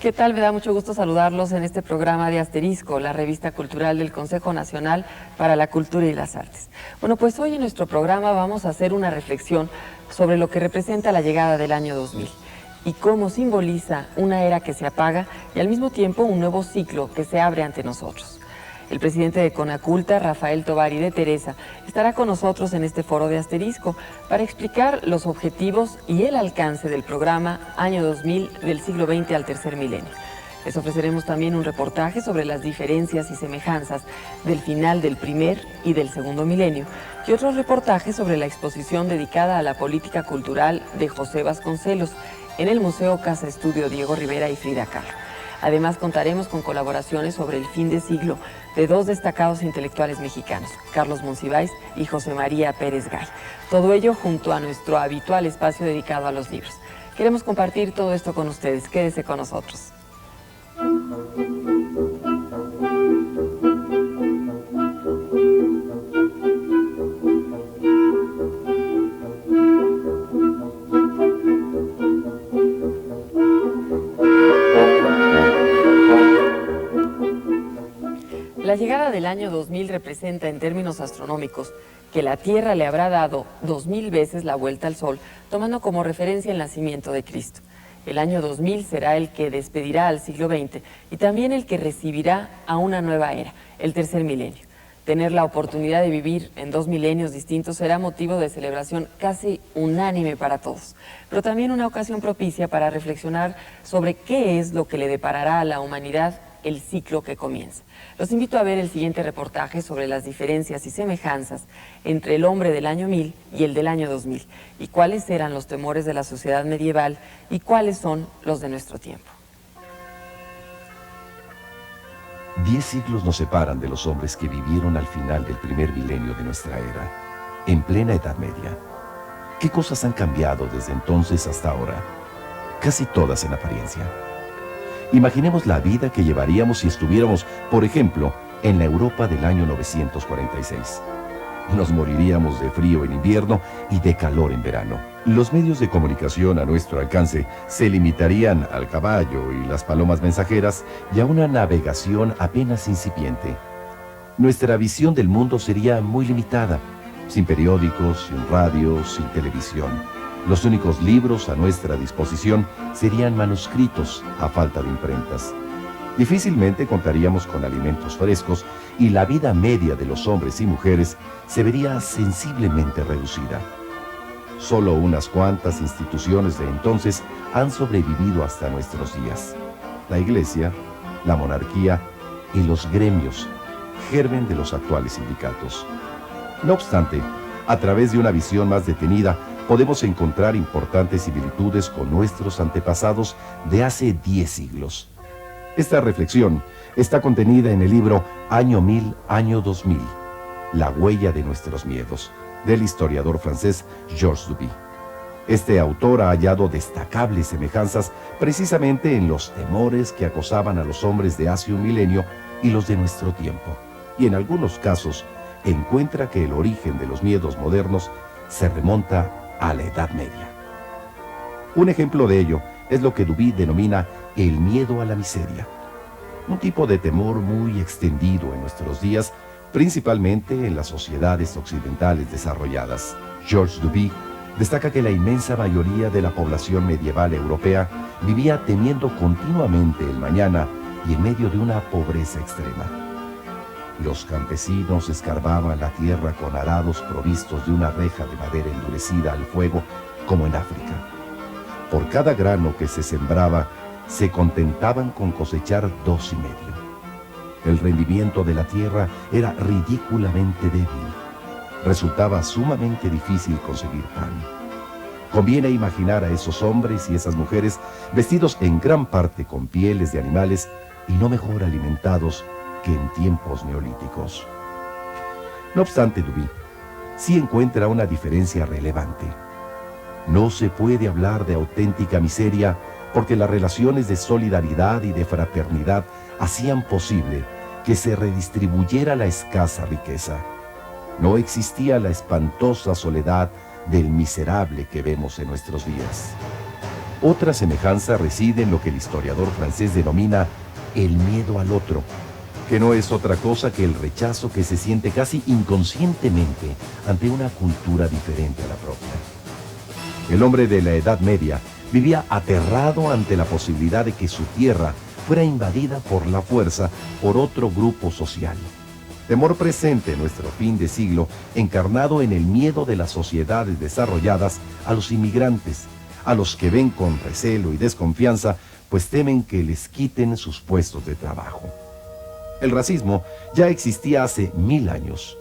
¿Qué tal? Me da mucho gusto saludarlos en este programa de Asterisco, la revista cultural del Consejo Nacional para la Cultura y las Artes. Bueno, pues hoy en nuestro programa vamos a hacer una reflexión sobre lo que representa la llegada del año 2000 y cómo simboliza una era que se apaga y al mismo tiempo un nuevo ciclo que se abre ante nosotros. El presidente de Conaculta, Rafael Tovar y de Teresa, estará con nosotros en este foro de Asterisco para explicar los objetivos y el alcance del programa Año 2000 del siglo XX al tercer milenio. Les ofreceremos también un reportaje sobre las diferencias y semejanzas del final del primer y del segundo milenio y otros reportajes sobre la exposición dedicada a la política cultural de José Vasconcelos en el Museo Casa Estudio Diego Rivera y Frida Kahlo. Además, contaremos con colaboraciones sobre el fin de siglo de dos destacados intelectuales mexicanos, Carlos Monsiváis y José María Pérez Gay. Todo ello junto a nuestro habitual espacio dedicado a los libros. Queremos compartir todo esto con ustedes. Quédese con nosotros. La llegada del año 2000 representa en términos astronómicos que la Tierra le habrá dado 2000 veces la vuelta al Sol, tomando como referencia el nacimiento de Cristo. El año 2000 será el que despedirá al siglo XX y también el que recibirá a una nueva era, el tercer milenio. Tener la oportunidad de vivir en dos milenios distintos será motivo de celebración casi unánime para todos, pero también una ocasión propicia para reflexionar sobre qué es lo que le deparará a la humanidad el ciclo que comienza. Los invito a ver el siguiente reportaje sobre las diferencias y semejanzas entre el hombre del año 1000 y el del año 2000, y cuáles eran los temores de la sociedad medieval y cuáles son los de nuestro tiempo. 10 siglos nos separan de los hombres que vivieron al final del primer milenio de nuestra era, en plena Edad Media. ¿Qué cosas han cambiado desde entonces hasta ahora? Casi todas en apariencia. Imaginemos la vida que llevaríamos si estuviéramos, por ejemplo, en la Europa del año 946. Nos moriríamos de frío en invierno y de calor en verano. Los medios de comunicación a nuestro alcance se limitarían al caballo y las palomas mensajeras y a una navegación apenas incipiente. Nuestra visión del mundo sería muy limitada, sin periódicos, sin radio, sin televisión. Los únicos libros a nuestra disposición serían manuscritos a falta de imprentas. Difícilmente contaríamos con alimentos frescos y la vida media de los hombres y mujeres se vería sensiblemente reducida. Solo unas cuantas instituciones de entonces han sobrevivido hasta nuestros días. La Iglesia, la monarquía y los gremios, germen de los actuales sindicatos. No obstante, a través de una visión más detenida, podemos encontrar importantes similitudes con nuestros antepasados de hace 10 siglos. Esta reflexión está contenida en el libro Año 1000, Año 2000, La huella de nuestros miedos, del historiador francés Georges Duby. Este autor ha hallado destacables semejanzas precisamente en los temores que acosaban a los hombres de hace un milenio y los de nuestro tiempo, y en algunos casos encuentra que el origen de los miedos modernos se remonta a la Edad Media. Un ejemplo de ello es lo que Duby denomina el miedo a la miseria, un tipo de temor muy extendido en nuestros días, principalmente en las sociedades occidentales desarrolladas. Georges Duby destaca que la inmensa mayoría de la población medieval europea vivía temiendo continuamente el mañana y en medio de una pobreza extrema. Los campesinos escarbaban la tierra con arados provistos de una reja de madera endurecida al fuego, como en África. Por cada grano que se sembraba, se contentaban con cosechar 2,5. El rendimiento de la tierra era ridículamente débil. Resultaba sumamente difícil conseguir pan. Conviene imaginar a esos hombres y esas mujeres vestidos en gran parte con pieles de animales y no mejor alimentados que en tiempos neolíticos. No obstante, Duby sí encuentra una diferencia relevante. No se puede hablar de auténtica miseria porque las relaciones de solidaridad y de fraternidad hacían posible que se redistribuyera la escasa riqueza. No existía la espantosa soledad del miserable que vemos en nuestros días. Otra semejanza reside en lo que el historiador francés denomina el miedo al otro, que no es otra cosa que el rechazo que se siente casi inconscientemente ante una cultura diferente a la propia. El hombre de la Edad Media vivía aterrado ante la posibilidad de que su tierra fuera invadida por la fuerza por otro grupo social. Temor presente en nuestro fin de siglo, encarnado en el miedo de las sociedades desarrolladas a los inmigrantes, a los que ven con recelo y desconfianza, pues temen que les quiten sus puestos de trabajo. El racismo ya existía hace 1000 años.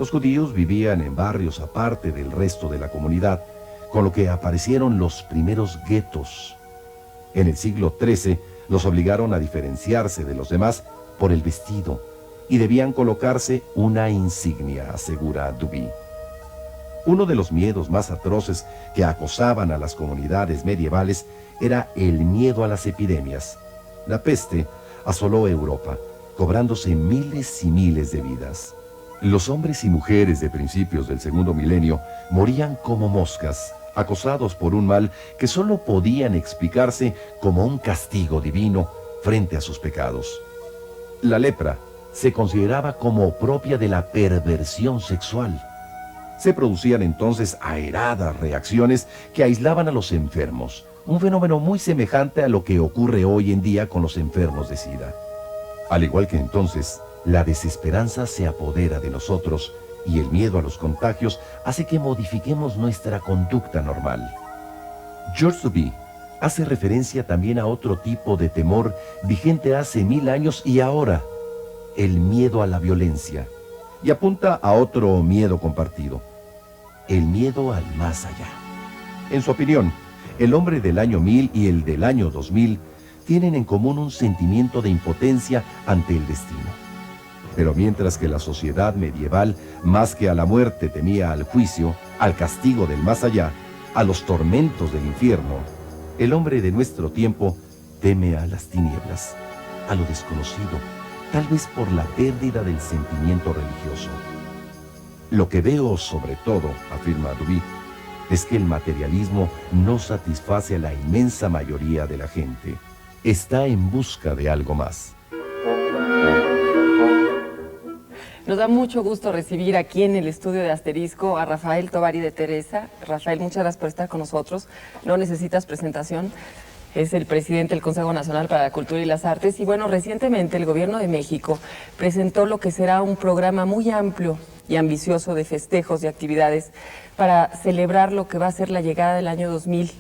Los judíos vivían en barrios aparte del resto de la comunidad, con lo que aparecieron los primeros guetos. En el siglo XIII los obligaron a diferenciarse de los demás por el vestido y debían colocarse una insignia, asegura Duby. Uno de los miedos más atroces que acosaban a las comunidades medievales era el miedo a las epidemias. La peste asoló Europa, cobrándose miles y miles de vidas. Los hombres y mujeres de principios del segundo milenio morían como moscas, acosados por un mal que solo podían explicarse como un castigo divino frente a sus pecados. La lepra se consideraba como propia de la perversión sexual. Se producían entonces airadas reacciones que aislaban a los enfermos, un fenómeno muy semejante a lo que ocurre hoy en día con los enfermos de SIDA. Al igual que entonces, la desesperanza se apodera de nosotros y el miedo a los contagios hace que modifiquemos nuestra conducta normal. George Duby hace referencia también a otro tipo de temor vigente hace 1000 años y ahora, el miedo a la violencia, y apunta a otro miedo compartido, el miedo al más allá. En su opinión, el hombre del año 1000 y el del año 2000 tienen en común un sentimiento de impotencia ante el destino. Pero mientras que la sociedad medieval, más que a la muerte, temía al juicio, al castigo del más allá, a los tormentos del infierno, el hombre de nuestro tiempo teme a las tinieblas, a lo desconocido, tal vez por la pérdida del sentimiento religioso. Lo que veo sobre todo, afirma Duby, es que el materialismo no satisface a la inmensa mayoría de la gente. Está en busca de algo más. Nos da mucho gusto recibir aquí en el estudio de Asterisco a Rafael Tovar y de Teresa. Rafael, muchas gracias por estar con nosotros. No necesitas presentación. Es el presidente del Consejo Nacional para la Cultura y las Artes. Y bueno, recientemente el Gobierno de México presentó lo que será un programa muy amplio y ambicioso de festejos y actividades para celebrar lo que va a ser la llegada del año 2000.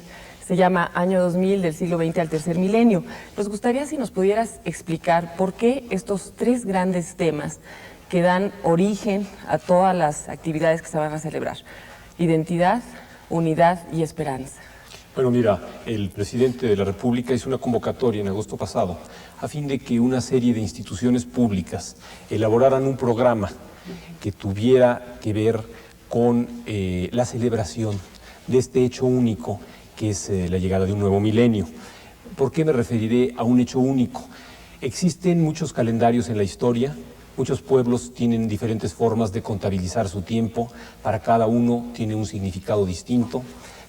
Se llama Año 2000 del siglo XX al tercer milenio. Nos gustaría si nos pudieras explicar por qué estos 3 grandes temas que dan origen a todas las actividades que se van a celebrar: identidad, unidad y esperanza. Bueno, mira, el presidente de la República hizo una convocatoria en agosto pasado a fin de que una serie de instituciones públicas elaboraran un programa que tuviera que ver con la celebración de este hecho único que es la llegada de un nuevo milenio. ¿Por qué me referiré a un hecho único? Existen muchos calendarios en la historia. Muchos pueblos tienen diferentes formas de contabilizar su tiempo, para cada uno tiene un significado distinto,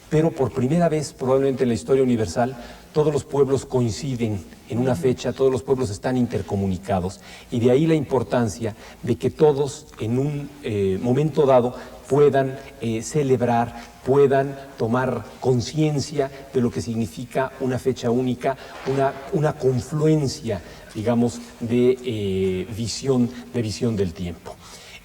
pero por primera vez probablemente en la historia universal todos los pueblos coinciden en una fecha, todos los pueblos están intercomunicados y de ahí la importancia de que todos en un momento dado puedan celebrar, puedan tomar conciencia de lo que significa una fecha única, una confluencia digamos, de visión del tiempo.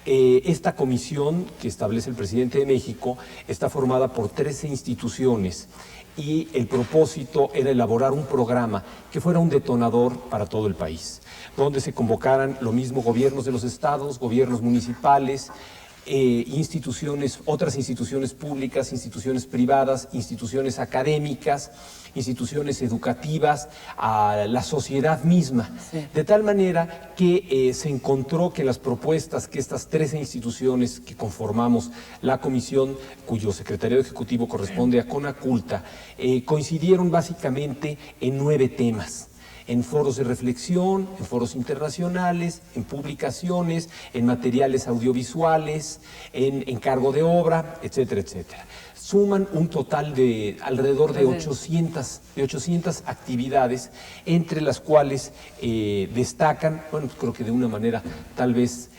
Esta comisión que establece el presidente de México está formada por 13 instituciones y el propósito era elaborar un programa que fuera un detonador para todo el país, donde se convocaran lo mismo gobiernos de los estados, gobiernos municipales, otras instituciones públicas, instituciones privadas, instituciones académicas, instituciones educativas, a la sociedad misma, sí. De tal manera que se encontró que las propuestas que estas 13 instituciones que conformamos la comisión, cuyo secretariado ejecutivo corresponde a Conaculta, coincidieron básicamente en 9 temas. En foros de reflexión, en foros internacionales, en publicaciones, en materiales audiovisuales, en encargo de obra, etcétera, etcétera. Suman un total de alrededor de 800 actividades, entre las cuales destacan, bueno, creo que de una manera tal vez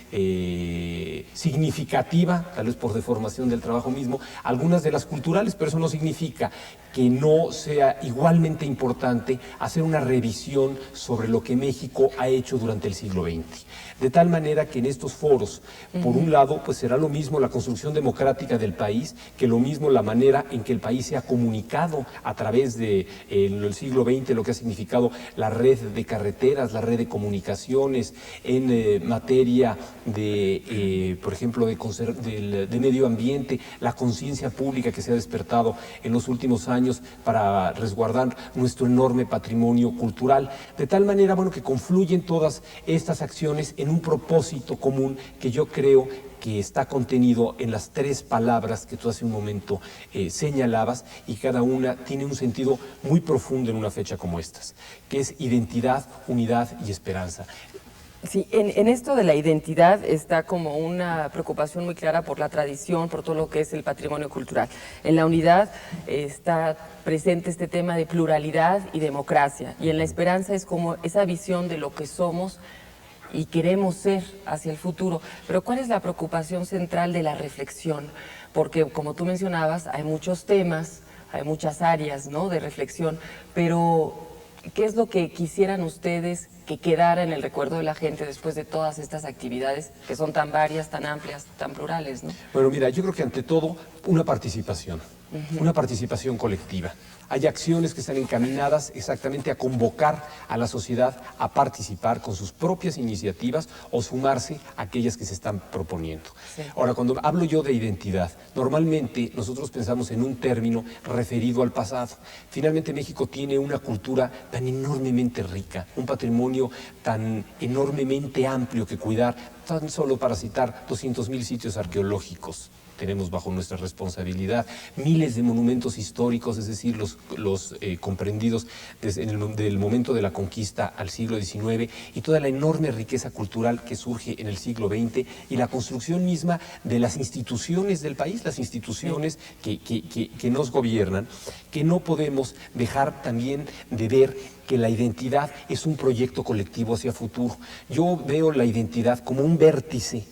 significativa, tal vez por deformación del trabajo mismo, algunas de las culturales, pero eso no significa que no sea igualmente importante hacer una revisión sobre lo que México ha hecho durante el siglo XX. De tal manera que en estos foros, por un lado, pues será lo mismo la construcción democrática del país, que lo mismo la manera en que el país se ha comunicado a través del siglo XX, lo que ha significado la red de carreteras, la red de comunicaciones, en materia de, por ejemplo, de medio ambiente, la conciencia pública que se ha despertado en los últimos años para resguardar nuestro enorme patrimonio cultural. De tal manera, bueno, que confluyen todas estas acciones en un propósito común que yo creo que está contenido en las 3 palabras que tú hace un momento señalabas, y cada una tiene un sentido muy profundo en una fecha como estas, que es identidad, unidad y esperanza. Sí, en esto de la identidad está como una preocupación muy clara por la tradición, por todo lo que es el patrimonio cultural. En la unidad está presente este tema de pluralidad y democracia, y en la esperanza es como esa visión de lo que somos y queremos ser hacia el futuro. Pero ¿cuál es la preocupación central de la reflexión? Porque, como tú mencionabas, hay muchos temas, hay muchas áreas, ¿no?, de reflexión, pero ¿qué es lo que quisieran ustedes que quedara en el recuerdo de la gente después de todas estas actividades que son tan varias, tan amplias, tan plurales, ¿no? Bueno, mira, yo creo que ante todo una participación colectiva. Hay acciones que están encaminadas exactamente a convocar a la sociedad a participar con sus propias iniciativas o sumarse a aquellas que se están proponiendo. Sí. Ahora, cuando hablo yo de identidad, normalmente nosotros pensamos en un término referido al pasado. Finalmente, México tiene una cultura tan enormemente rica, un patrimonio tan enormemente amplio que cuidar, tan solo para citar 200,000 sitios arqueológicos. Tenemos bajo nuestra responsabilidad miles de monumentos históricos, es decir, los comprendidos desde el momento de la conquista al siglo XIX, y toda la enorme riqueza cultural que surge en el siglo XX, y la construcción misma de las instituciones del país, las instituciones que nos gobiernan, que no podemos dejar también de ver que la identidad es un proyecto colectivo hacia futuro. Yo veo la identidad como un vértice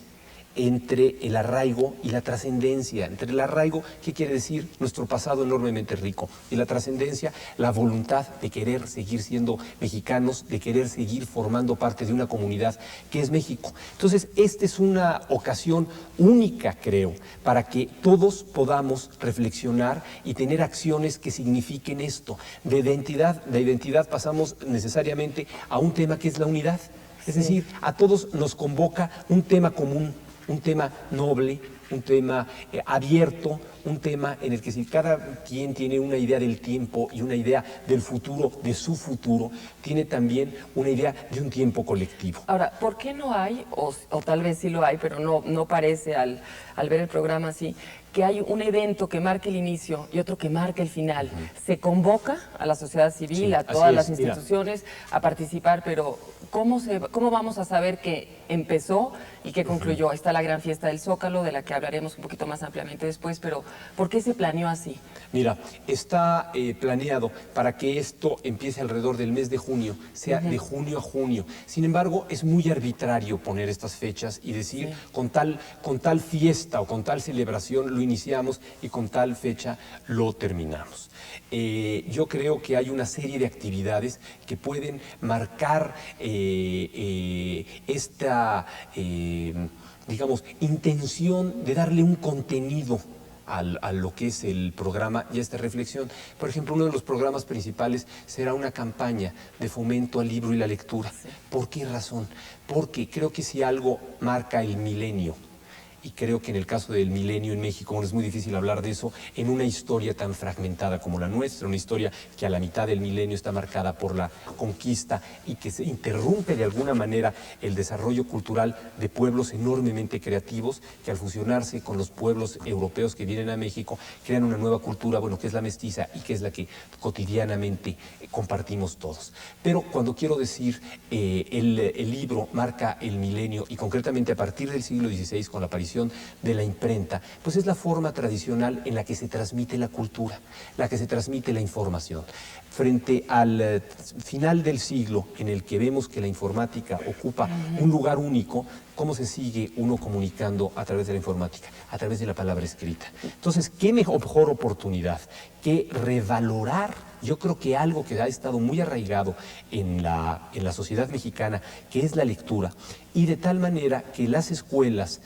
entre el arraigo y la trascendencia. Entre el arraigo, ¿qué quiere decir? Nuestro pasado enormemente rico. Y la trascendencia, la voluntad de querer seguir siendo mexicanos, de querer seguir formando parte de una comunidad que es México. Entonces, esta es una ocasión única, creo, para que todos podamos reflexionar y tener acciones que signifiquen esto. De identidad pasamos necesariamente a un tema que es la unidad. Es decir, a todos nos convoca un tema común, un tema noble, un tema abierto, un tema en el que si cada quien tiene una idea del tiempo y una idea del futuro, de su futuro, tiene también una idea de un tiempo colectivo. Ahora, ¿por qué no hay, o tal vez sí lo hay, pero no parece al ver el programa así, que hay un evento que marque el inicio y otro que marque el final? Se convoca a la sociedad civil, sí, a todas las instituciones a participar, pero ¿cómo vamos a saber que empezó y que concluyó? Está la gran fiesta del Zócalo, de la que hablaremos un poquito más ampliamente después, pero ¿por qué se planeó así? Mira, está planeado para que esto empiece alrededor del mes de junio, sea de junio a junio. Sin embargo, es muy arbitrario poner estas fechas y decir con tal fiesta o con tal celebración lo iniciamos y con tal fecha lo terminamos. Yo creo que hay una serie de actividades que pueden marcar esta, digamos, intención de darle un contenido a lo que es el programa y a esta reflexión. Por ejemplo, uno de los programas principales será una campaña de fomento al libro y la lectura. ¿Por qué razón? Porque creo que si algo marca el milenio, y creo que en el caso del milenio en México es muy difícil hablar de eso en una historia tan fragmentada como la nuestra, una historia que a la mitad del milenio está marcada por la conquista y que se interrumpe de alguna manera el desarrollo cultural de pueblos enormemente creativos que al fusionarse con los pueblos europeos que vienen a México crean una nueva cultura, bueno, que es la mestiza y que es la que cotidianamente compartimos todos. Pero cuando quiero decir el libro marca el milenio y concretamente a partir del siglo XVI con la aparición de la imprenta, pues es la forma tradicional en la que se transmite la cultura, la que se transmite la información. Frente al final del siglo, en el que vemos que la informática ocupa un lugar único, ¿cómo se sigue uno comunicando a través de la informática? A través de la palabra escrita. Entonces, ¿qué mejor oportunidad que revalorar? Yo creo que algo que ha estado muy arraigado en la sociedad mexicana, que es la lectura, y de tal manera que las escuelas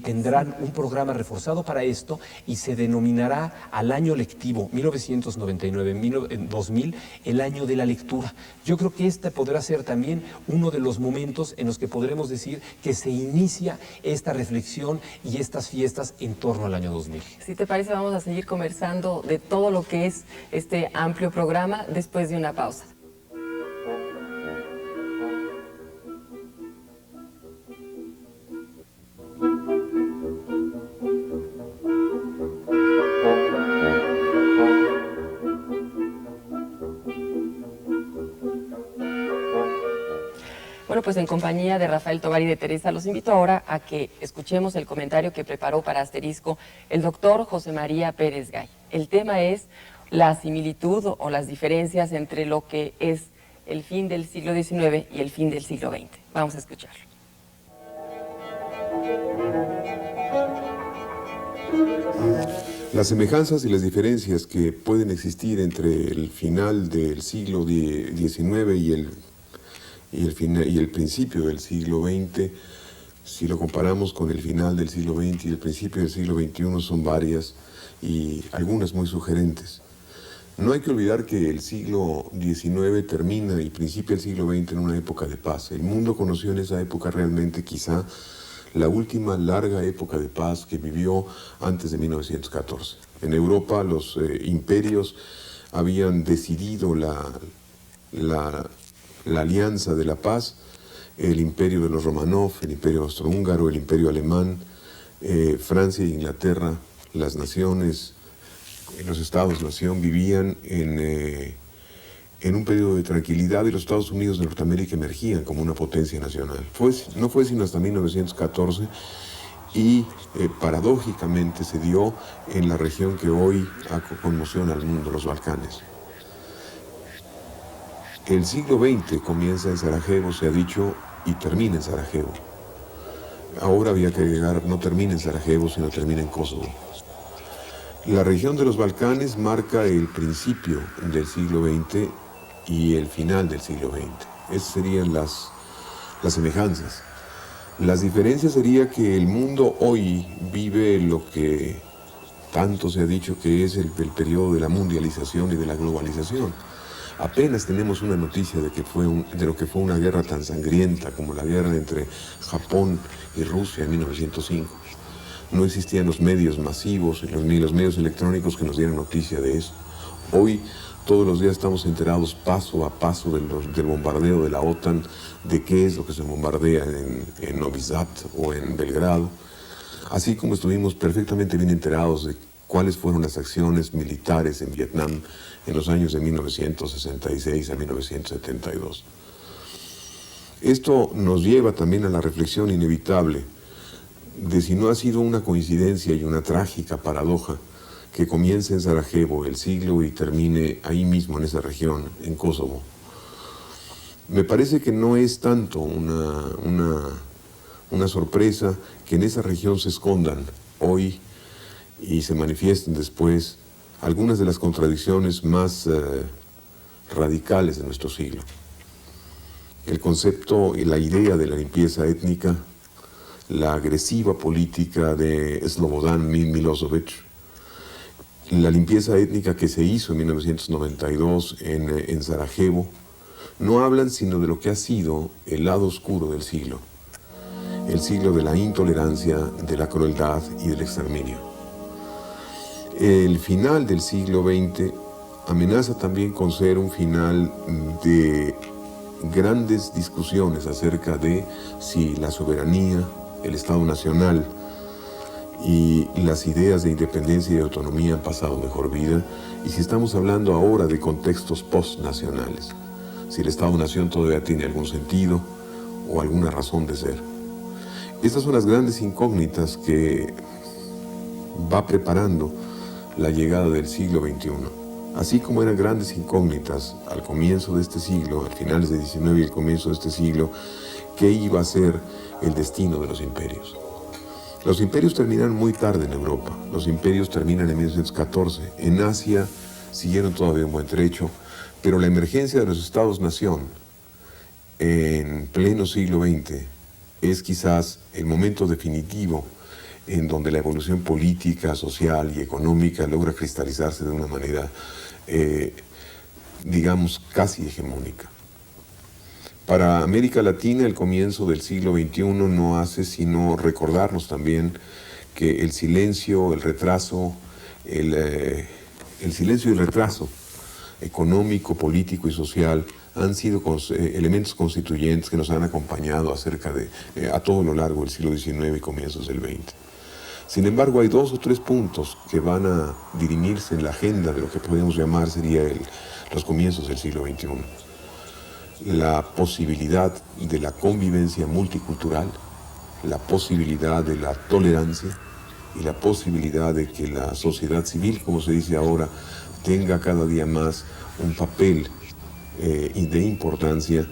tendrán un programa reforzado para esto y se denominará al año lectivo 1999-2000 el año de la lectura. Yo creo que este podrá ser también uno de los momentos en los que podremos decir que se inicia esta reflexión y estas fiestas en torno al año 2000. Si te parece, vamos a seguir conversando de todo lo que es este amplio programa después de una pausa. Bueno, pues en compañía de Rafael Tovar y de Teresa, los invito ahora a que escuchemos el comentario que preparó para Asterisco el doctor José María Pérez Gay. El tema es la similitud o las diferencias entre lo que es el fin del siglo XIX y el fin del siglo XX. Vamos a escucharlo. Las semejanzas y las diferencias que pueden existir entre el final del siglo XIX y el principio del siglo XX, si lo comparamos con el final del siglo XX y el principio del siglo XXI, son varias y algunas muy sugerentes. No hay que olvidar que el siglo XIX termina y principia el siglo XX en una época de paz. El mundo conoció en esa época realmente quizá la última larga época de paz que vivió antes de 1914. En Europa los imperios habían decidido la alianza de la paz, el imperio de los Romanov, el imperio austrohúngaro, el imperio alemán, Francia e Inglaterra, las naciones, los estados-nación vivían en un periodo de tranquilidad y los Estados Unidos de Norteamérica emergían como una potencia nacional. No fue sino hasta 1914 y paradójicamente se dio en la región que hoy conmociona al mundo, los Balcanes. El siglo XX comienza en Sarajevo, se ha dicho, y termina en Sarajevo. Ahora había que agregar, no termina en Sarajevo, sino termina en Kosovo. La región de los Balcanes marca el principio del siglo XX y el final del siglo XX. Esas serían las semejanzas. Las diferencias sería que el mundo hoy vive lo que tanto se ha dicho que es el periodo de la mundialización y de la globalización. Apenas tenemos una noticia de lo que fue una guerra tan sangrienta como la guerra entre Japón y Rusia en 1905. No existían los medios masivos ni los medios electrónicos que nos dieran noticia de eso. Hoy, todos los días estamos enterados paso a paso del bombardeo de la OTAN, de qué es lo que se bombardea en Novi Sad o en Belgrado, así como estuvimos perfectamente bien enterados de cuáles fueron las acciones militares en Vietnam en los años de 1966 a 1972. Esto nos lleva también a la reflexión inevitable. de si no ha sido una coincidencia y una trágica paradoja que comience en Sarajevo el siglo y termine ahí mismo en esa región, en Kosovo. Me parece que no es tanto una sorpresa que en esa región se escondan hoy y se manifiesten después algunas de las contradicciones más radicales de nuestro siglo. El concepto y la idea de la limpieza étnica, la agresiva política de Slobodan Milošević, la limpieza étnica que se hizo en 1992 en Sarajevo, no hablan sino de lo que ha sido el lado oscuro del siglo, el siglo de la intolerancia, de la crueldad y del exterminio. El final del siglo XX amenaza también con ser un final de grandes discusiones acerca de si la soberanía, el Estado Nacional y las ideas de independencia y autonomía han pasado mejor vida, y si estamos hablando ahora de contextos postnacionales, si el Estado-Nación todavía tiene algún sentido o alguna razón de ser. Estas son las grandes incógnitas que va preparando la llegada del siglo XXI. Así como eran grandes incógnitas al comienzo de este siglo, al finales del XIX y el comienzo de este siglo, qué iba a ser el destino de los imperios. Los imperios terminaron muy tarde en Europa, los imperios terminan en 1914, en Asia siguieron todavía un buen trecho, pero la emergencia de los estados-nación en pleno siglo XX es quizás el momento definitivo en donde la evolución política, social y económica logra cristalizarse de una manera, digamos, casi hegemónica. Para América Latina, el comienzo del siglo XXI no hace sino recordarnos también que el silencio, el retraso, el silencio y el retraso económico, político y social han sido elementos constituyentes que nos han acompañado a todo lo largo del siglo XIX y comienzos del XX. Sin embargo, hay 2 o 3 puntos que van a dirimirse en la agenda de lo que podemos llamar sería los comienzos del siglo XXI. La posibilidad de la convivencia multicultural, la posibilidad de la tolerancia y la posibilidad de que la sociedad civil, como se dice ahora, tenga cada día más un papel de importancia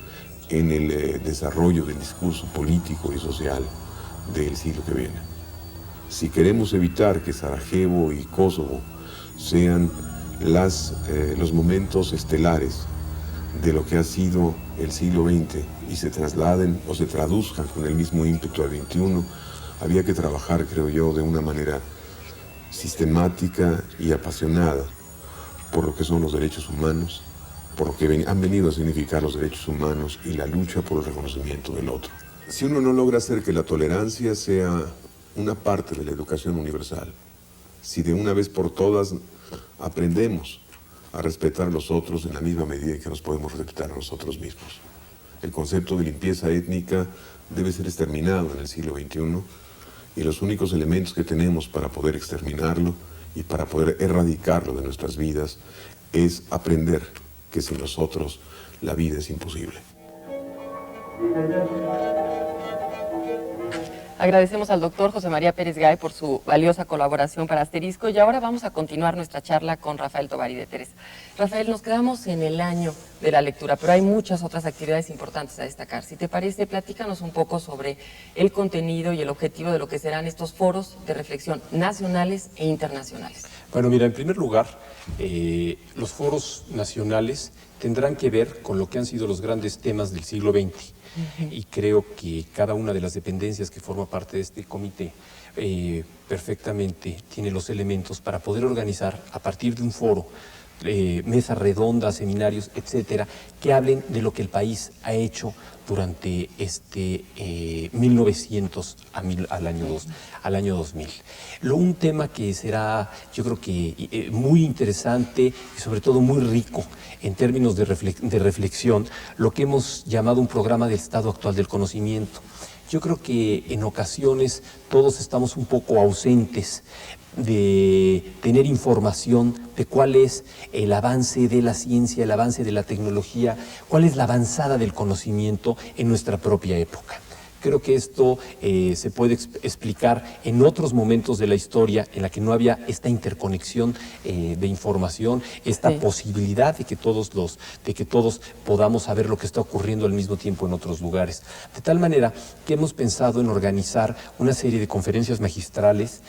en el desarrollo del discurso político y social del siglo que viene. Si queremos evitar que Sarajevo y Kosovo sean los momentos estelares de lo que ha sido el siglo XX y se trasladen o se traduzcan con el mismo ímpetu al XXI, había que trabajar, creo yo, de una manera sistemática y apasionada por lo que son los derechos humanos, por lo que han venido a significar los derechos humanos y la lucha por el reconocimiento del otro. Si uno no logra hacer que la tolerancia sea una parte de la educación universal, si de una vez por todas aprendemos a respetar a los otros en la misma medida que nos podemos respetar a nosotros mismos. El concepto de limpieza étnica debe ser exterminado en el siglo XXI y los únicos elementos que tenemos para poder exterminarlo y para poder erradicarlo de nuestras vidas es aprender que sin nosotros la vida es imposible. Agradecemos al doctor José María Pérez Gay por su valiosa colaboración para Asterisco y ahora vamos a continuar nuestra charla con Rafael Tovar y de Teresa. Rafael, nos quedamos en el año de la lectura, pero hay muchas otras actividades importantes a destacar. Si te parece, platícanos un poco sobre el contenido y el objetivo de lo que serán estos foros de reflexión nacionales e internacionales. Bueno, mira, en primer lugar, los foros nacionales tendrán que ver con lo que han sido los grandes temas del siglo XX. Y creo que cada una de las dependencias que forma parte de este comité perfectamente tiene los elementos para poder organizar a partir de un foro, mesas redondas, seminarios, etcétera, que hablen de lo que el país ha hecho durante 1900 al año 2000. Un tema que será, yo creo que muy interesante y sobre todo muy rico en términos de reflexión, lo que hemos llamado un programa del estado actual del conocimiento. Yo creo que en ocasiones todos estamos un poco ausentes de tener información de cuál es el avance de la ciencia, el avance de la tecnología, cuál es la avanzada del conocimiento en nuestra propia época. Creo que esto se puede explicar en otros momentos de la historia en la que no había esta interconexión de información, esta posibilidad de que todos podamos saber lo que está ocurriendo al mismo tiempo en otros lugares. De tal manera que hemos pensado en organizar una serie de conferencias magistrales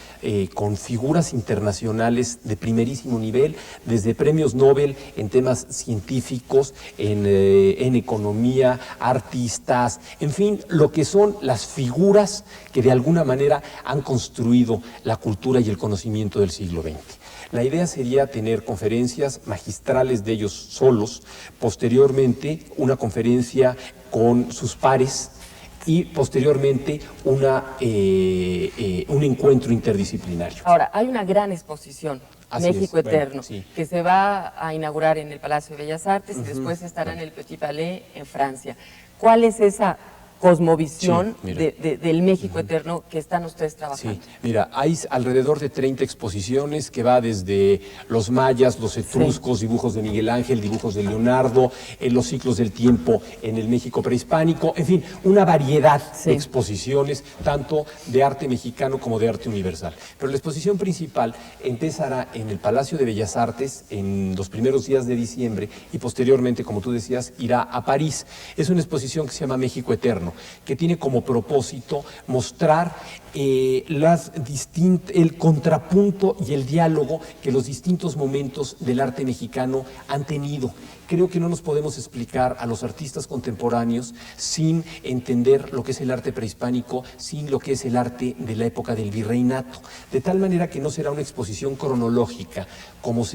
con figuras internacionales de primerísimo nivel, desde premios Nobel en temas científicos, en economía, artistas, en fin, lo que son las figuras que de alguna manera han construido la cultura y el conocimiento del siglo XX. La idea sería tener conferencias magistrales de ellos solos, posteriormente una conferencia con sus pares y posteriormente un encuentro interdisciplinario. Ahora, hay una gran exposición, Así México es. Eterno, Bueno, sí. que se va a inaugurar en el Palacio de Bellas Artes y después estará en el Petit Palais en Francia. ¿Cuál es esa cosmovisión Sí, mira. del México Eterno que están ustedes trabajando? Sí, mira, hay alrededor de 30 exposiciones que va desde los mayas, los etruscos, dibujos de Miguel Ángel, dibujos de Leonardo, los ciclos del tiempo en el México prehispánico, en fin, una variedad de exposiciones, tanto de arte mexicano como de arte universal. Pero la exposición principal empezará en el Palacio de Bellas Artes en los primeros días de diciembre y posteriormente, como tú decías, irá a París. Es una exposición que se llama México Eterno, que tiene como propósito mostrar el contrapunto y el diálogo que los distintos momentos del arte mexicano han tenido. Creo que no nos podemos explicar a los artistas contemporáneos sin entender lo que es el arte prehispánico, sin lo que es el arte de la época del virreinato. De tal manera que no será una exposición cronológica como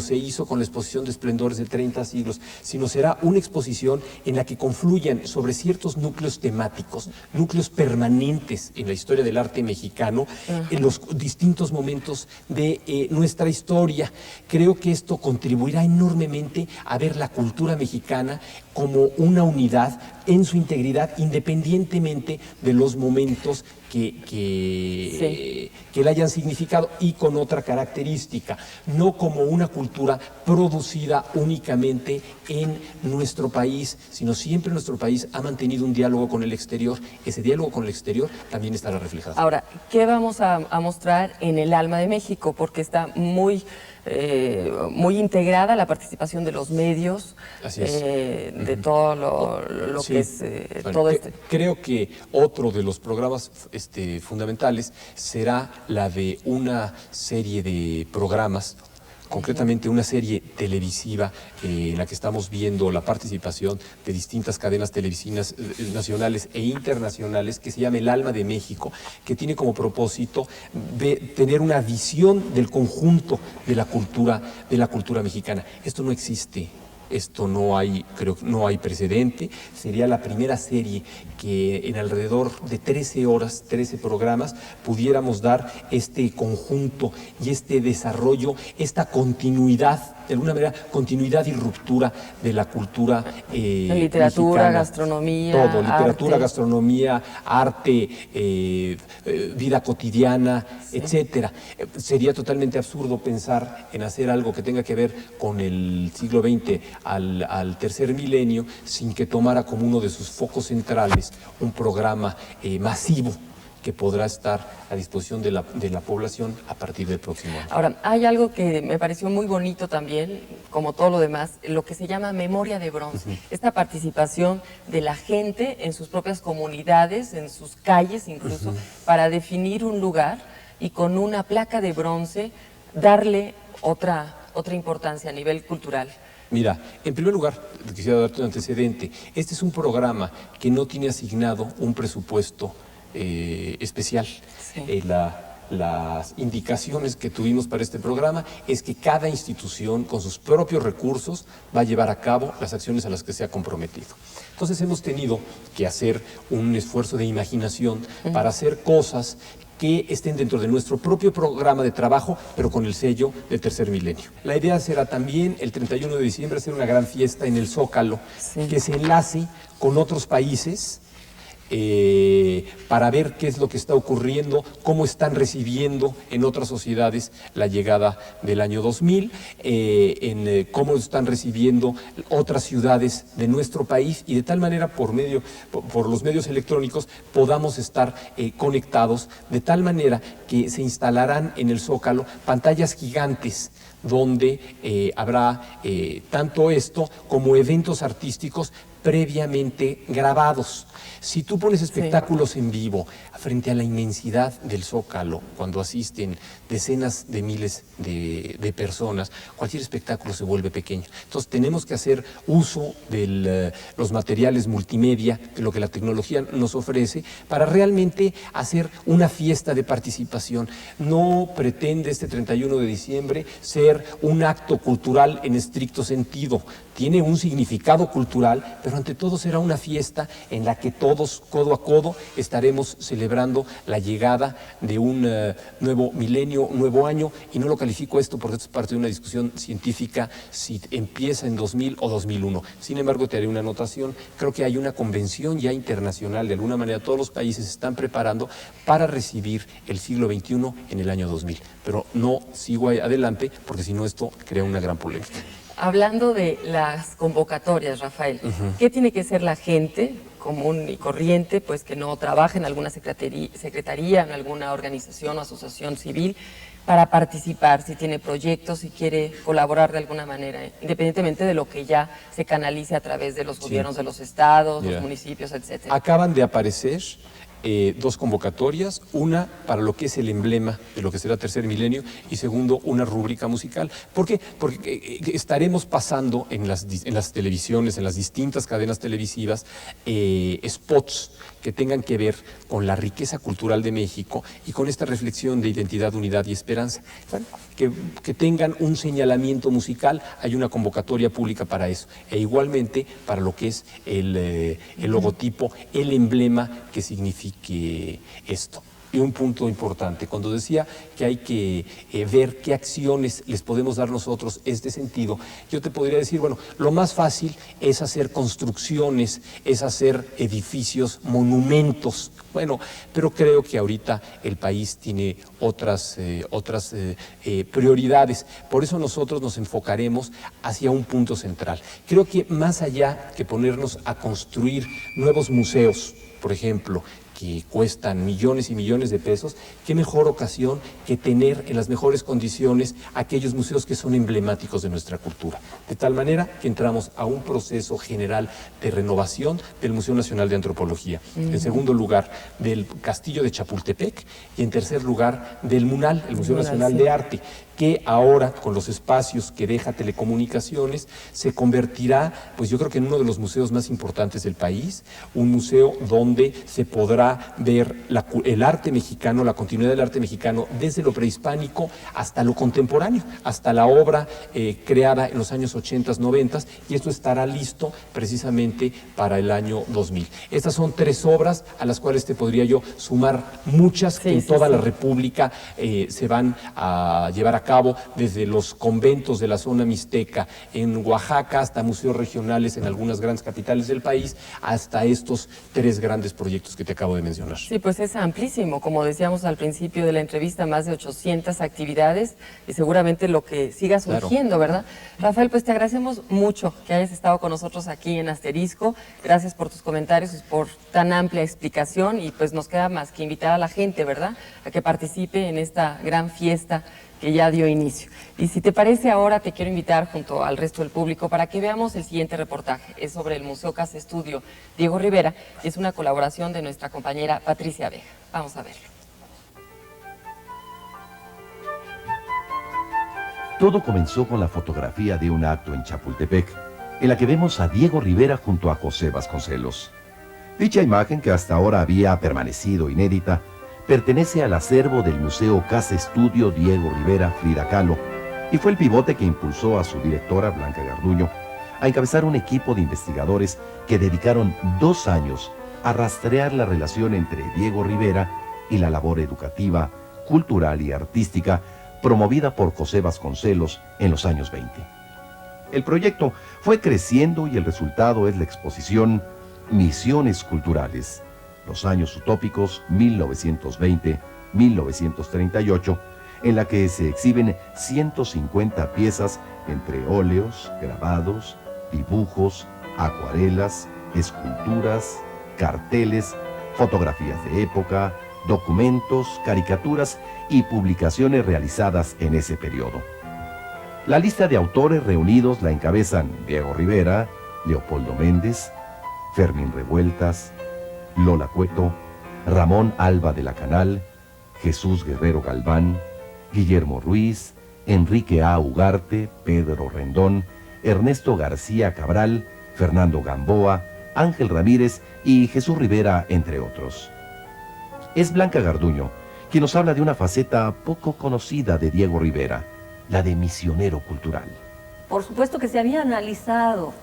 se hizo con la exposición de Esplendores de 30 siglos, sino será una exposición en la que confluyan sobre ciertos núcleos temáticos, núcleos permanentes en la historia del arte mexicano, en los distintos momentos de nuestra historia. Creo que esto contribuirá enormemente a ver la cultura mexicana como una unidad en su integridad, independientemente de los momentos que la hayan significado, y con otra característica, no como una cultura producida únicamente en nuestro país, sino siempre nuestro país ha mantenido un diálogo con el exterior. Ese diálogo con el exterior también estará reflejado. Ahora, ¿qué vamos a mostrar en el Alma de México? Porque está muy integrada la participación de los medios, de todo lo que es todo este. Creo que otro de los programas fundamentales será la de una serie de programas, concretamente una serie televisiva en la que estamos viendo la participación de distintas cadenas televisivas nacionales e internacionales, que se llama El Alma de México, que tiene como propósito tener una visión del conjunto de la cultura mexicana. Esto no existe. Esto creo que no hay precedente. Sería la primera serie que en alrededor de 13 horas, 13 programas, pudiéramos dar este conjunto y este desarrollo, esta continuidad, de alguna manera, continuidad y ruptura de la cultura literatura, mexicana. gastronomía, todo, literatura, arte. gastronomía, arte, vida cotidiana, etcétera. Sería totalmente absurdo pensar en hacer algo que tenga que ver con el siglo XX al tercer milenio sin que tomara como uno de sus focos centrales un programa masivo que podrá estar a disposición de la población a partir del próximo año. Ahora, hay algo que me pareció muy bonito también, como todo lo demás, lo que se llama memoria de bronce. Esta participación de la gente en sus propias comunidades, en sus calles incluso, para definir un lugar y con una placa de bronce darle otra importancia a nivel cultural. Mira, en primer lugar, quisiera darte un antecedente. Este es un programa que no tiene asignado un presupuesto especial. Sí. Las indicaciones que tuvimos para este programa es que cada institución con sus propios recursos va a llevar a cabo las acciones a las que se ha comprometido. Entonces hemos tenido que hacer un esfuerzo de imaginación para hacer cosas que estén dentro de nuestro propio programa de trabajo, pero con el sello del tercer milenio. La idea será también el 31 de diciembre hacer una gran fiesta en el Zócalo, que se enlace con otros países para ver qué es lo que está ocurriendo, cómo están recibiendo en otras sociedades la llegada del año 2000, cómo están recibiendo otras ciudades de nuestro país, y de tal manera por los medios electrónicos podamos estar conectados, de tal manera que se instalarán en el Zócalo pantallas gigantes donde habrá tanto esto como eventos artísticos previamente grabados. Si tú pones espectáculos en vivo frente a la inmensidad del Zócalo, cuando asisten decenas de miles de personas, cualquier espectáculo se vuelve pequeño. Entonces tenemos que hacer uso de los materiales multimedia, de lo que la tecnología nos ofrece, para realmente hacer una fiesta de participación. No pretende este 31 de diciembre ser un acto cultural en estricto sentido. Tiene un significado cultural, pero ante todo será una fiesta en la que todos, codo a codo, estaremos celebrando la llegada de un nuevo milenio, nuevo año, y no lo califico esto porque esto es parte de una discusión científica si empieza en 2000 o 2001. Sin embargo, te haré una anotación. Creo que hay una convención ya internacional, de alguna manera todos los países se están preparando para recibir el siglo XXI en el año 2000. Pero no sigo adelante porque si no esto crea una gran polémica. Hablando de las convocatorias, Rafael, ¿qué tiene que ser la gente común y corriente, pues que no trabaja en alguna secretaría, en alguna organización o asociación civil, para participar, si tiene proyectos, si quiere colaborar de alguna manera, independientemente de lo que ya se canalice a través de los gobiernos de los estados, los municipios, etcétera? Acaban de aparecer dos convocatorias, una para lo que es el emblema de lo que será Tercer Milenio, y segundo, una rúbrica musical. ¿Por qué? Porque estaremos pasando en las televisiones, en las distintas cadenas televisivas, spots que tengan que ver con la riqueza cultural de México y con esta reflexión de identidad, unidad y esperanza. Bueno, que tengan un señalamiento musical, hay una convocatoria pública para eso, e igualmente para lo que es el logotipo, el emblema que signifique esto. Y un punto importante, cuando decía que hay que ver qué acciones les podemos dar nosotros este sentido, yo te podría decir, bueno, lo más fácil es hacer construcciones, es hacer edificios, monumentos. Bueno, pero creo que ahorita el país tiene otras prioridades. Por eso nosotros nos enfocaremos hacia un punto central. Creo que más allá que ponernos a construir nuevos museos, por ejemplo, que cuestan millones y millones de pesos, qué mejor ocasión que tener en las mejores condiciones aquellos museos que son emblemáticos de nuestra cultura. De tal manera que entramos a un proceso general de renovación del Museo Nacional de Antropología. En segundo lugar, del Castillo de Chapultepec, y en tercer lugar, del MUNAL, el Museo Nacional de Arte, que ahora, con los espacios que deja Telecomunicaciones, se convertirá, pues yo creo que en uno de los museos más importantes del país, un museo donde se podrá ver el arte mexicano, la continuidad del arte mexicano, desde lo prehispánico hasta lo contemporáneo, hasta la obra creada en los años 80, 90, y esto estará listo precisamente para el año 2000. Estas son 3 obras a las cuales te podría yo sumar muchas que en toda la República se van a llevar a cabo, desde los conventos de la zona mixteca en Oaxaca hasta museos regionales en algunas grandes capitales del país, hasta estos 3 grandes proyectos que te acabo de mencionar. Sí, pues es amplísimo, como decíamos al principio de la entrevista, más de 800 actividades y seguramente lo que siga surgiendo, ¿verdad? Rafael, pues te agradecemos mucho que hayas estado con nosotros aquí en Asterisco. Gracias por tus comentarios y por tan amplia explicación, y pues nos queda más que invitar a la gente, ¿verdad?, a que participe en esta gran fiesta que ya dio inicio. Y si te parece, ahora te quiero invitar junto al resto del público para que veamos el siguiente reportaje. Es sobre el Museo Casa Estudio Diego Rivera y es una colaboración de nuestra compañera Patricia Vega. Vamos a verlo. Todo comenzó con la fotografía de un acto en Chapultepec, en la que vemos a Diego Rivera junto a José Vasconcelos. Dicha imagen, que hasta ahora había permanecido inédita, pertenece al acervo del Museo Casa Estudio Diego Rivera Frida Kahlo, y fue el pivote que impulsó a su directora, Blanca Garduño, a encabezar un equipo de investigadores que dedicaron 2 años a rastrear la relación entre Diego Rivera y la labor educativa, cultural y artística promovida por José Vasconcelos en los años 20. El proyecto fue creciendo y el resultado es la exposición Misiones Culturales, Los años utópicos 1920-1938, en la que se exhiben 150 piezas entre óleos, grabados, dibujos, acuarelas, esculturas, carteles, fotografías de época, documentos, caricaturas y publicaciones realizadas en ese periodo. La lista de autores reunidos la encabezan Diego Rivera, Leopoldo Méndez, Fermín Revueltas, Lola Cueto, Ramón Alba de la Canal, Jesús Guerrero Galván, Guillermo Ruiz, Enrique A. Ugarte, Pedro Rendón, Ernesto García Cabral, Fernando Gamboa, Ángel Ramírez y Jesús Rivera, entre otros. Es Blanca Garduño quien nos habla de una faceta poco conocida de Diego Rivera, la de misionero cultural. Por supuesto que se había analizado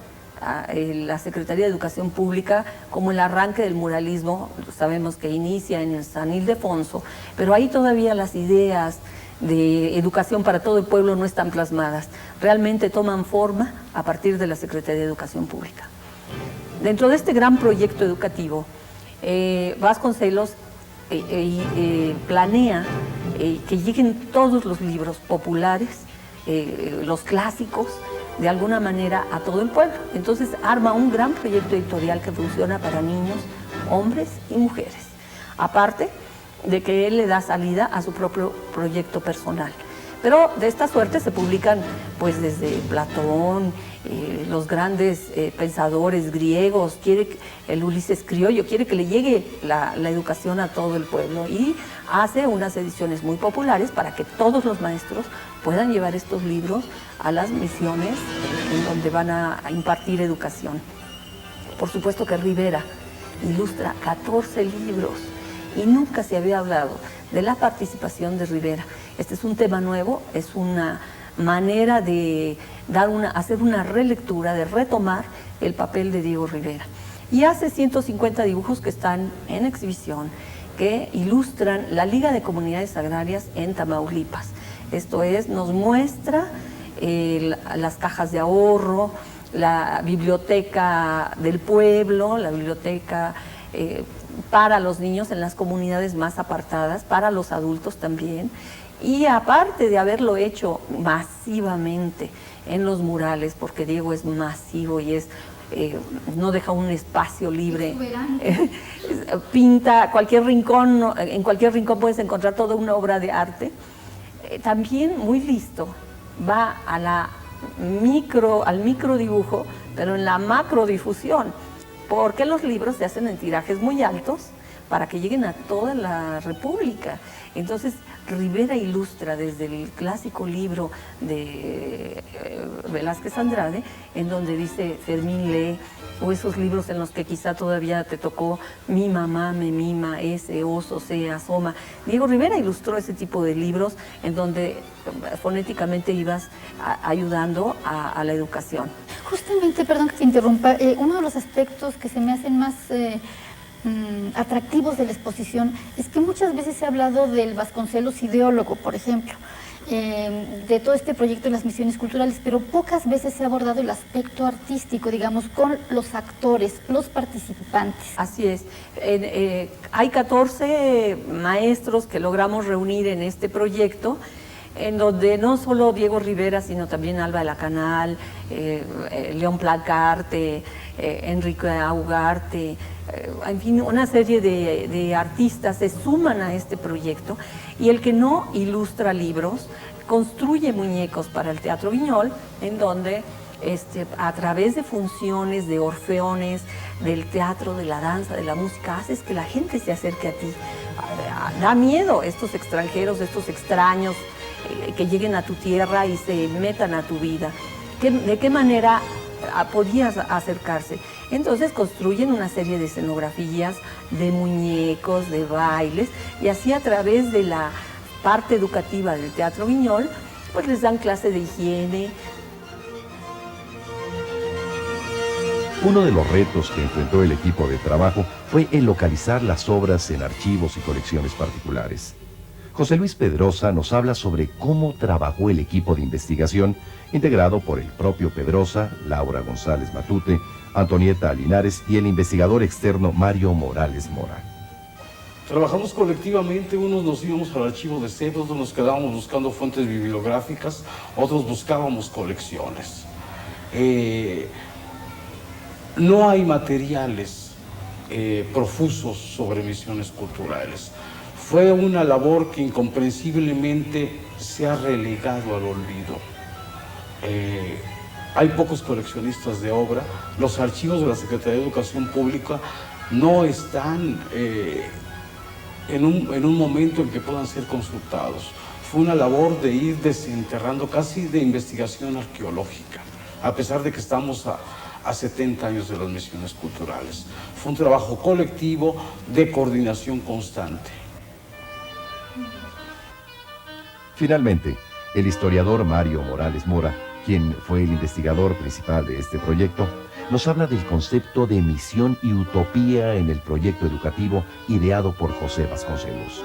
la Secretaría de Educación Pública como el arranque del muralismo. Sabemos que inicia en San Ildefonso, pero ahí todavía las ideas de educación para todo el pueblo no están plasmadas. Realmente toman forma a partir de la Secretaría de Educación Pública. Dentro de este gran proyecto educativo, Vasconcelos planea que lleguen todos los libros populares, los clásicos, de alguna manera a todo el pueblo. Entonces arma un gran proyecto editorial que funciona para niños, hombres y mujeres. Aparte de que él le da salida a su propio proyecto personal. Pero de esta suerte se publican pues desde Platón, los grandes pensadores griegos, el Ulises criollo, quiere que le llegue la educación a todo el pueblo y hace unas ediciones muy populares para que todos los maestros puedan llevar estos libros a las misiones en donde van a impartir educación. Por supuesto que Rivera ilustra 14 libros y nunca se había hablado de la participación de Rivera. Este es un tema nuevo, es una manera de hacer una relectura, de retomar el papel de Diego Rivera. Y hace 150 dibujos que están en exhibición, que ilustran la Liga de Comunidades Agrarias en Tamaulipas. Esto es, nos muestra las cajas de ahorro, la biblioteca del pueblo, la biblioteca para los niños en las comunidades más apartadas, para los adultos también. Y aparte de haberlo hecho masivamente en los murales, porque Diego es masivo y no deja un espacio libre, pinta cualquier rincón, en cualquier rincón puedes encontrar toda una obra de arte. También muy listo, va al micro dibujo, pero en la macro difusión, porque los libros se hacen en tirajes muy altos para que lleguen a toda la República. Entonces Rivera ilustra desde el clásico libro de Velázquez Andrade, en donde dice Fermín lee, o esos libros en los que quizá todavía te tocó Mi mamá me mima, ese oso se asoma. Diego Rivera ilustró ese tipo de libros en donde fonéticamente ibas ayudando a la educación. Justamente, perdón que te interrumpa, uno de los aspectos que se me hacen más atractivos de la exposición es que muchas veces se ha hablado del Vasconcelos ideólogo, por ejemplo, de todo este proyecto de las misiones culturales, pero pocas veces se ha abordado el aspecto artístico, digamos, con los actores, los participantes. Así es. Hay 14 maestros que logramos reunir en este proyecto, en donde no solo Diego Rivera, sino también Alba de la Canal, León Placarte, Enrique Ugarte, en fin, una serie de artistas se suman a este proyecto, y el que no ilustra libros construye muñecos para el Teatro Viñol, en donde a través de funciones, de orfeones, del teatro, de la danza, de la música, haces que la gente se acerque a ti. Da miedo estos extranjeros, estos extraños que lleguen a tu tierra y se metan a tu vida. ¿De qué manera podías acercarse? Entonces construyen una serie de escenografías, de muñecos, de bailes, y así a través de la parte educativa del Teatro Viñol, pues les dan clase de higiene. Uno de los retos que enfrentó el equipo de trabajo fue el localizar las obras en archivos y colecciones particulares. José Luis Pedrosa nos habla sobre cómo trabajó el equipo de investigación, integrado por el propio Pedrosa, Laura González Matute, Antonieta Linares y el investigador externo Mario Morales Mora. Trabajamos colectivamente, unos nos íbamos al archivo de CEP, otros nos quedábamos buscando fuentes bibliográficas, otros buscábamos colecciones. No hay materiales profusos sobre misiones culturales. Fue una labor que incomprensiblemente se ha relegado al olvido. Hay pocos coleccionistas de obra, los archivos de la Secretaría de Educación Pública no están en un momento en que puedan ser consultados. Fue una labor de ir desenterrando, casi de investigación arqueológica, a pesar de que estamos a 70 años de las misiones culturales. Fue un trabajo colectivo de coordinación constante. Finalmente, el historiador Mario Morales Mora, quien fue el investigador principal de este proyecto, nos habla del concepto de misión y utopía en el proyecto educativo ideado por José Vasconcelos.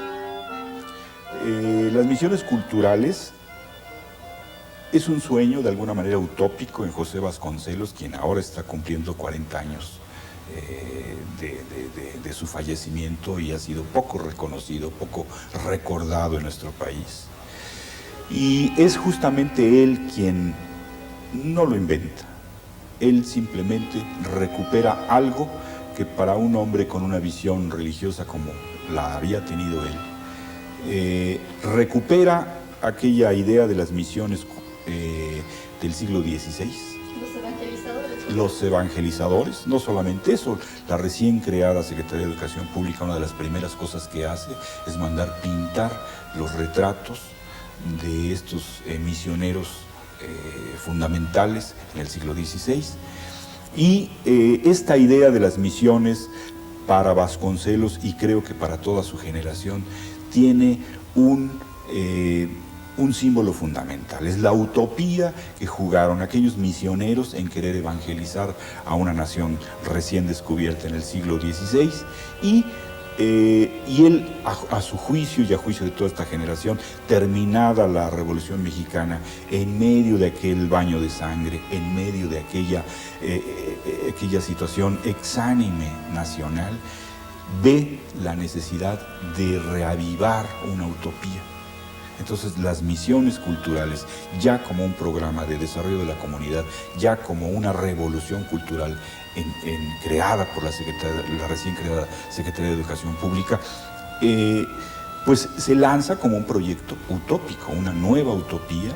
Las misiones culturales es un sueño de alguna manera utópico en José Vasconcelos, quien ahora está cumpliendo 40 años de su fallecimiento y ha sido poco reconocido, poco recordado en nuestro país. Y es justamente él quien no lo inventa. Él simplemente recupera algo que para un hombre con una visión religiosa como la había tenido él, recupera aquella idea de las misiones del siglo XVI. Los evangelizadores, no solamente eso, la recién creada Secretaría de Educación Pública, una de las primeras cosas que hace es mandar pintar los retratos de estos misioneros fundamentales en el siglo XVI. Y esta idea de las misiones para Vasconcelos, y creo que para toda su generación, tiene un símbolo fundamental. Es la utopía que jugaron aquellos misioneros en querer evangelizar a una nación recién descubierta en el siglo XVI, y él, a su juicio y a juicio de toda esta generación, terminada la Revolución Mexicana, en medio de aquel baño de sangre, en medio de aquella situación exánime nacional, ve la necesidad de reavivar una utopía. Entonces las misiones culturales, ya como un programa de desarrollo de la comunidad, ya como una revolución cultural creada por la recién creada Secretaría de Educación Pública, pues se lanza como un proyecto utópico, una nueva utopía.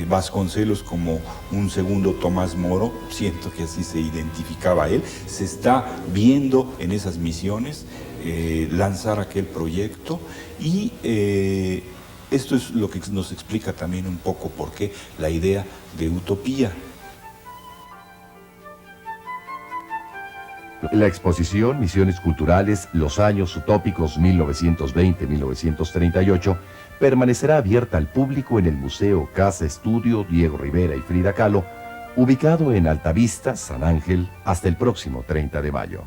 Vasconcelos, como un segundo Tomás Moro, siento que así se identificaba él, se está viendo en esas misiones lanzar aquel proyecto, y esto es lo que nos explica también un poco por qué la idea de utopía. La exposición Misiones Culturales, los años utópicos 1920-1938, permanecerá abierta al público en el Museo Casa Estudio Diego Rivera y Frida Kahlo, ubicado en Altavista, San Ángel, hasta el próximo 30 de mayo.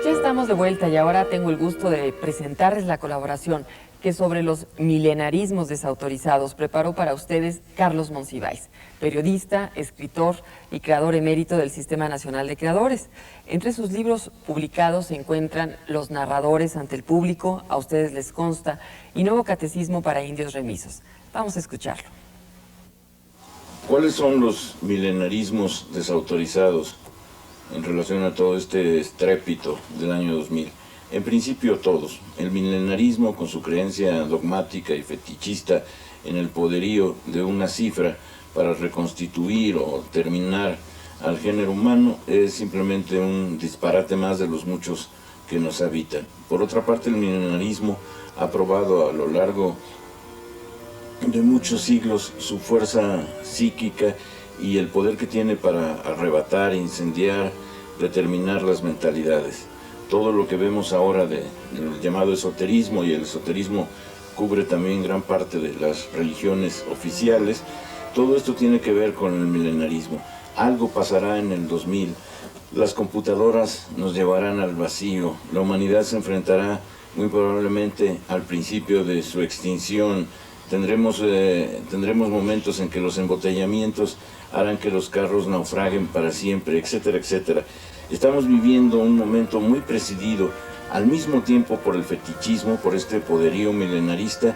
Estamos de vuelta y ahora tengo el gusto de presentarles la colaboración que sobre los milenarismos desautorizados preparó para ustedes Carlos Monsiváis, periodista, escritor y creador emérito del Sistema Nacional de Creadores. Entre sus libros publicados se encuentran Los narradores ante el público, a ustedes les consta, y Nuevo Catecismo para indios remisos. Vamos a escucharlo. ¿Cuáles son los milenarismos desautorizados en relación a todo este estrépito del año 2000? En principio todos. El milenarismo, con su creencia dogmática y fetichista en el poderío de una cifra para reconstituir o terminar al género humano, es simplemente un disparate más de los muchos que nos habitan. Por otra parte, el milenarismo ha probado a lo largo de muchos siglos su fuerza psíquica y el poder que tiene para arrebatar, incendiar, determinar las mentalidades. Todo lo que vemos ahora del llamado esoterismo, y el esoterismo cubre también gran parte de las religiones oficiales, todo esto tiene que ver con el milenarismo. Algo pasará en el 2000, las computadoras nos llevarán al vacío, la humanidad se enfrentará muy probablemente al principio de su extinción. Tendremos momentos en que los embotellamientos harán que los carros naufraguen para siempre, etcétera, etcétera. Estamos viviendo un momento muy presidido al mismo tiempo por el fetichismo, por este poderío milenarista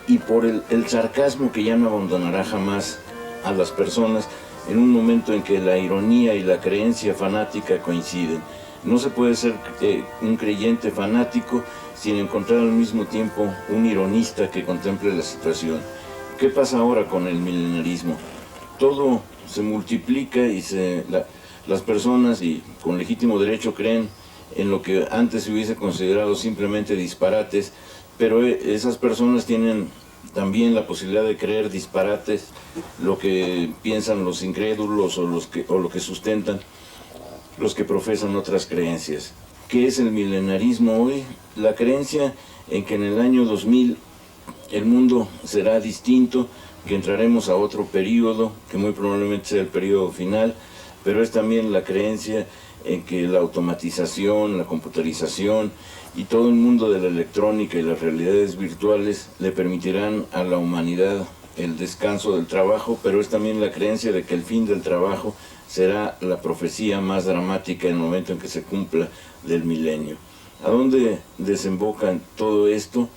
y por el sarcasmo que ya no abandonará jamás a las personas, en un momento en que la ironía y la creencia fanática coinciden. No se puede ser un creyente fanático sin encontrar al mismo tiempo un ironista que contemple la situación. ¿Qué pasa ahora con el milenarismo? Todo se multiplica y las personas, y con legítimo derecho, creen en lo que antes se hubiese considerado simplemente disparates, pero esas personas tienen también la posibilidad de creer disparates, lo que piensan los incrédulos o lo que sustentan los que profesan otras creencias. ¿Qué es el milenarismo hoy? La creencia en que en el año 2000 el mundo será distinto, que entraremos a otro periodo, que muy probablemente sea el periodo final, pero es también la creencia en que la automatización, la computarización y todo el mundo de la electrónica y las realidades virtuales le permitirán a la humanidad el descanso del trabajo, pero es también la creencia de que el fin del trabajo será la profecía más dramática en el momento en que se cumpla del milenio. ¿A dónde desemboca todo esto?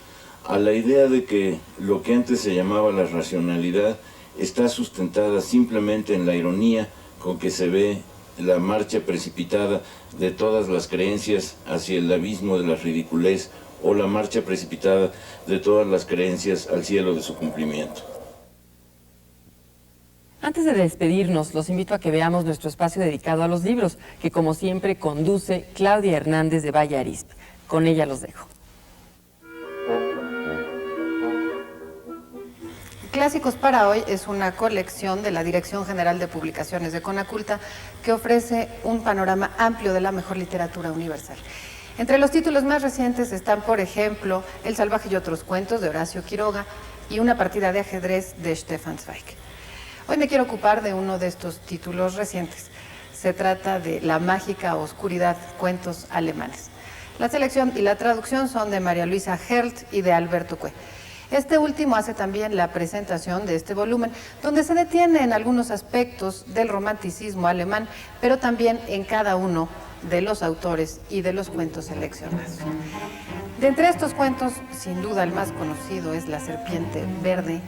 A la idea de que lo que antes se llamaba la racionalidad está sustentada simplemente en la ironía con que se ve la marcha precipitada de todas las creencias hacia el abismo de la ridiculez, o la marcha precipitada de todas las creencias al cielo de su cumplimiento. Antes de despedirnos, los invito a que veamos nuestro espacio dedicado a los libros, que como siempre conduce Claudia Hernández de Valle Arizpe. Con ella los dejo. Clásicos para hoy es una colección de la Dirección General de Publicaciones de Conaculta que ofrece un panorama amplio de la mejor literatura universal. Entre los títulos más recientes están, por ejemplo, El salvaje y otros cuentos de Horacio Quiroga y Una partida de ajedrez de Stefan Zweig. Hoy me quiero ocupar de uno de estos títulos recientes. Se trata de La mágica oscuridad, cuentos alemanes. La selección y la traducción son de María Luisa Herlt y de Alberto Cue. Este último hace también la presentación de este volumen, donde se detiene en algunos aspectos del romanticismo alemán, pero también en cada uno de los autores y de los cuentos seleccionados. De entre estos cuentos, sin duda el más conocido es La serpiente verde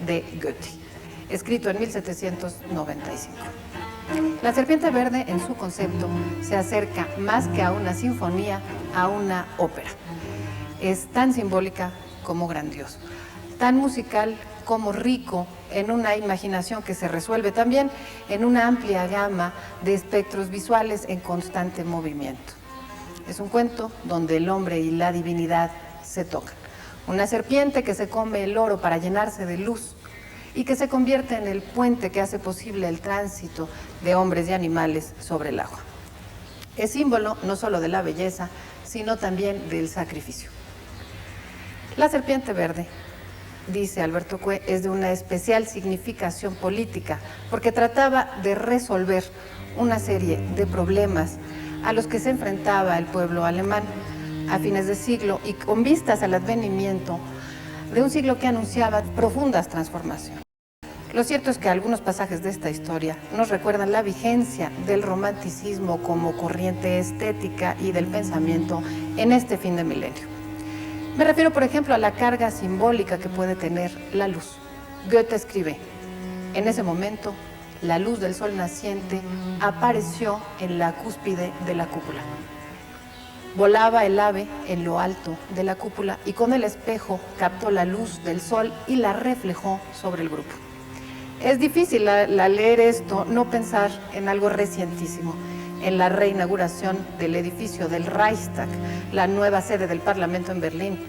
de Goethe, escrito en 1795. La serpiente verde, en su concepto, se acerca más que a una sinfonía, a una ópera. Es tan simbólica como grandioso, tan musical como rico en una imaginación que se resuelve también en una amplia gama de espectros visuales en constante movimiento. Es un cuento donde el hombre y la divinidad se tocan. Una serpiente que se come el oro para llenarse de luz y que se convierte en el puente que hace posible el tránsito de hombres y animales sobre el agua. Es símbolo no solo de la belleza, sino también del sacrificio. La serpiente verde, dice Alberto Cue, es de una especial significación política, porque trataba de resolver una serie de problemas a los que se enfrentaba el pueblo alemán a fines de siglo y con vistas al advenimiento de un siglo que anunciaba profundas transformaciones. Lo cierto es que algunos pasajes de esta historia nos recuerdan la vigencia del romanticismo como corriente estética y del pensamiento en este fin de milenio. Me refiero, por ejemplo, a la carga simbólica que puede tener la luz. Goethe escribe: en ese momento, la luz del sol naciente apareció en la cúspide de la cúpula. Volaba el ave en lo alto de la cúpula y con el espejo captó la luz del sol y la reflejó sobre el grupo. Es difícil al leer esto no pensar en algo recientísimo, en la reinauguración del edificio del Reichstag, la nueva sede del Parlamento en Berlín,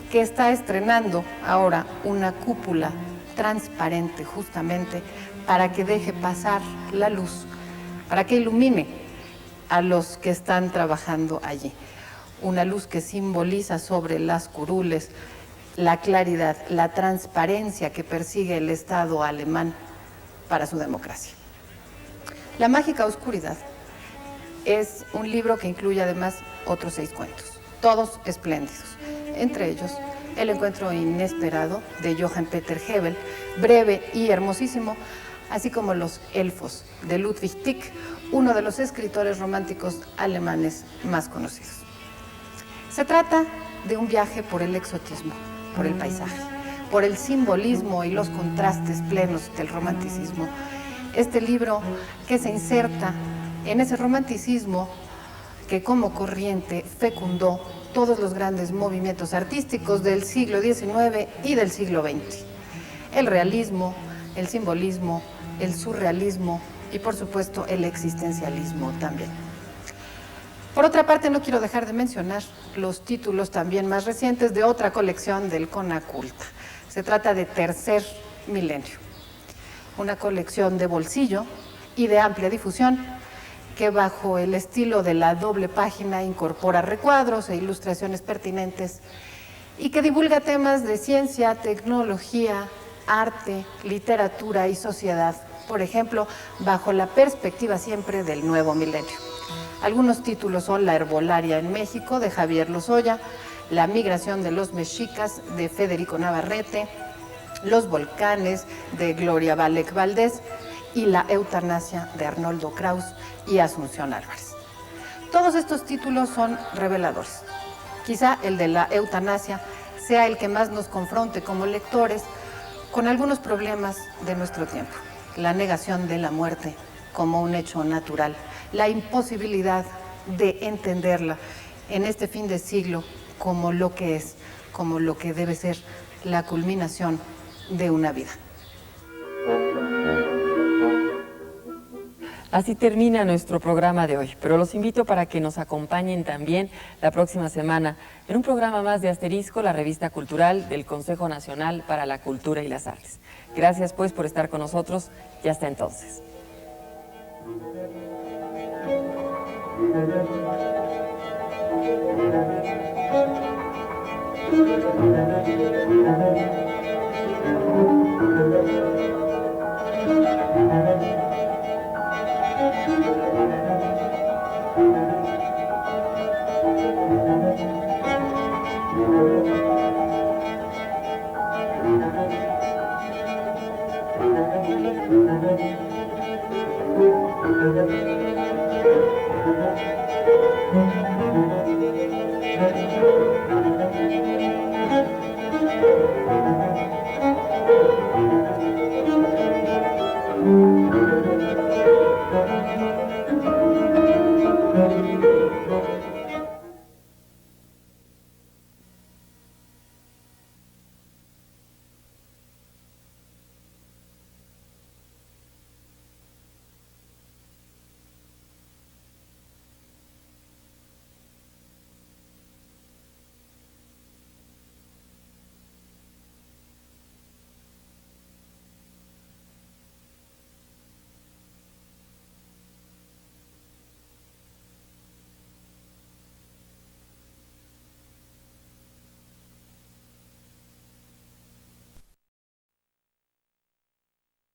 que está estrenando ahora una cúpula transparente justamente para que deje pasar la luz, para que ilumine a los que están trabajando allí. Una luz que simboliza sobre las curules la claridad, la transparencia que persigue el Estado alemán para su democracia. La mágica oscuridad es un libro que incluye además otros 6 cuentos. todos espléndidos. Entre ellos, El encuentro inesperado de Johann Peter Hebel, breve y hermosísimo, así como Los elfos de Ludwig Tieck, uno de los escritores románticos alemanes más conocidos. Se trata de un viaje por el exotismo, por el paisaje, por el simbolismo y los contrastes plenos del romanticismo. Este libro que se inserta en ese romanticismo que como corriente fecundó todos los grandes movimientos artísticos del siglo XIX y del siglo XX. El realismo, el simbolismo, el surrealismo y por supuesto el existencialismo también. Por otra parte, no quiero dejar de mencionar los títulos también más recientes de otra colección del Conaculta. Se trata de Tercer Milenio, una colección de bolsillo y de amplia difusión que bajo el estilo de la doble página incorpora recuadros e ilustraciones pertinentes y que divulga temas de ciencia, tecnología, arte, literatura y sociedad, por ejemplo, bajo la perspectiva siempre del nuevo milenio. Algunos títulos son La herbolaria en México, de Javier Lozoya, La migración de los mexicas, de Federico Navarrete, Los volcanes, de Gloria Valek Valdés, y La eutanasia, de Arnoldo Kraus y Asunción Álvarez. Todos estos títulos son reveladores. Quizá el de La eutanasia sea el que más nos confronte como lectores con algunos problemas de nuestro tiempo. La negación de la muerte como un hecho natural, la imposibilidad de entenderla en este fin de siglo como lo que es, como lo que debe ser la culminación de una vida. Así termina nuestro programa de hoy, pero los invito para que nos acompañen también la próxima semana en un programa más de Asterisco, la revista cultural del Consejo Nacional para la Cultura y las Artes. Gracias pues por estar con nosotros y hasta entonces. Thank you.